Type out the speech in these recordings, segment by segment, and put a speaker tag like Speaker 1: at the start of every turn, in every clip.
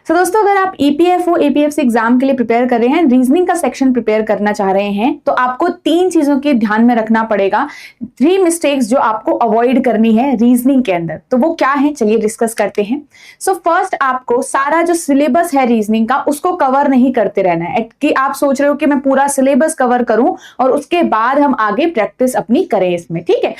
Speaker 1: दोस्तों अगर आप ईपीएफओ एपीएफसी एग्जाम के लिए प्रिपेयर कर रहे हैं, रीजनिंग का सेक्शन प्रिपेयर करना चाह रहे हैं, तो आपको 3 चीजों के ध्यान में रखना पड़ेगा। 3 मिस्टेक्स जो आपको अवॉइड करनी है रीजनिंग के अंदर, तो वो क्या है चलिए डिस्कस करते हैं। फर्स्ट आपको सारा जो सिलेबस है रीजनिंग का उसको कवर नहीं करते रहना है कि आप सोच रहे हो कि मैं पूरा सिलेबस कवर करूं और उसके बाद हम आगे प्रैक्टिस अपनी करें इसमें, ठीक है।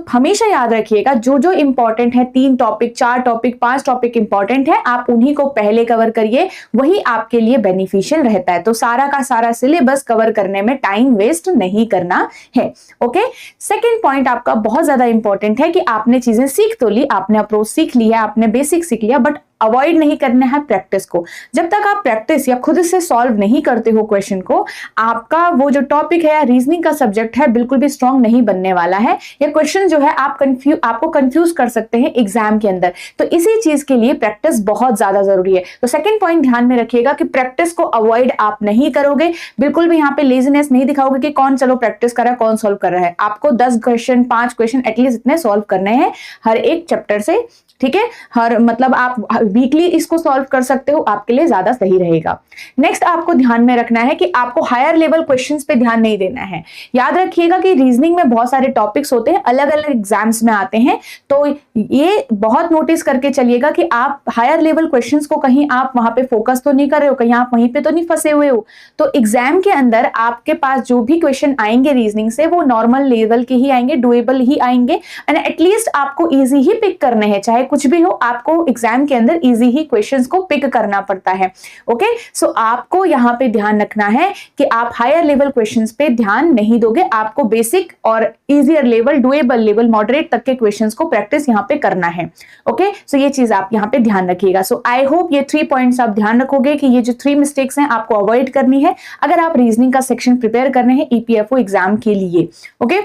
Speaker 1: हमेशा याद रखिएगा जो जो इंपॉर्टेंट है, 3 टॉपिक 4 टॉपिक 5 टॉपिक इंपॉर्टेंट है, आप उन्हीं को पहले कवर करिए, वही आपके लिए बेनिफिशियल रहता है। तो सारा का सारा सिलेबस कवर करने में टाइम वेस्ट नहीं करना है। ओके, सेकंड पॉइंट आपका बहुत ज्यादा इंपॉर्टेंट है कि आपने चीजें सीख तो ली, आपने अप्रोच सीख लिया, आपने बेसिक सीख लिया, बट अवॉइड नहीं करना है प्रैक्टिस को। जब तक आप प्रैक्टिस या खुद से सॉल्व नहीं करते हो क्वेश्चन को, आपका वो जो टॉपिक है या रीजनिंग का सब्जेक्ट है बिल्कुल भी स्ट्रांग नहीं बनने वाला है। या क्वेश्चन जो है आपको कंफ्यूज कर सकते हैं एग्जाम के अंदर। तो इसी चीज के लिए प्रैक्टिस बहुत ज्यादा जरूरी है। तो सेकंड पॉइंट ध्यान में रखिएगा कि प्रैक्टिस को अवॉइड आप नहीं करोगे, बिल्कुल भी यहाँ पे लेजीनेस नहीं दिखाओगे कि कौन चलो प्रैक्टिस कर रहा है, कौन सॉल्व कर रहा है। आपको 10 क्वेश्चन 5 क्वेश्चन एटलीस्ट इतने सॉल्व करने हैं हर एक चैप्टर से, ठीक है। मतलब आप वीकली इसको सॉल्व कर सकते हो, आपके लिए ज्यादा सही रहेगा। नेक्स्ट आपको ध्यान में रखना है कि आपको हायर लेवल क्वेश्चंस पे ध्यान नहीं देना है। याद रखिएगा कि रीजनिंग में बहुत सारे टॉपिक्स होते हैं, अलग अलग एग्जाम्स में आते हैं, तो ये बहुत नोटिस करके चलिएगा कि आप हायर लेवल क्वेश्चंस को कहीं आप वहां पे फोकस तो नहीं कर रहे हो, कहीं आप वहीं पे तो नहीं फंसे हुए हो। तो एग्जाम के अंदर आपके पास जो भी क्वेश्चन आएंगे रीजनिंग से, वो नॉर्मल लेवल के ही आएंगे, डुएबल ही आएंगे, एंड एटलीस्ट आपको इजी ही पिक करने हैं। चाहे कुछ भी हो, आपको एग्जाम के अंदर इजी ही क्वेश्चंस को पिक करना पड़ता है। ओके, सो आपको यहां पे ध्यान रखना है कि आप हायर लेवल क्वेश्चंस पे ध्यान नहीं दोगे, आपको बेसिक और easier level, doable level, moderate तक के क्वेश्चंस को प्रैक्टिस यहां पे करना है। ओके, सो ये चीज आप यहां पे ध्यान रखिएगा। सो आई होप ये 3 पॉइंट्स आप ध्यान रखोगे कि ये जो 3 मिस्टेक्स हैं आपको अवॉइड करनी है अगर आप रीजनिंग का सेक्शन प्रिपेयर कर रहे हैं ईपीएफओ एग्जाम के लिए। ओके,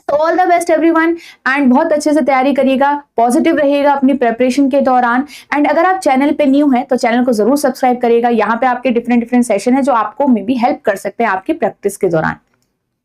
Speaker 1: तो all the best everyone, and बहुत अच्छे से तैयारी करिएगा, पॉजिटिव रहिएगा अपनी प्रिपरेशन के दौरान। एंड अगर आप चैनल पे न्यू हैं तो चैनल को जरूर सब्सक्राइब करिएगा। यहाँ पे आपके डिफरेंट सेशन है जो आपको मे बी हेल्प कर सकते हैं आपकी प्रैक्टिस के दौरान।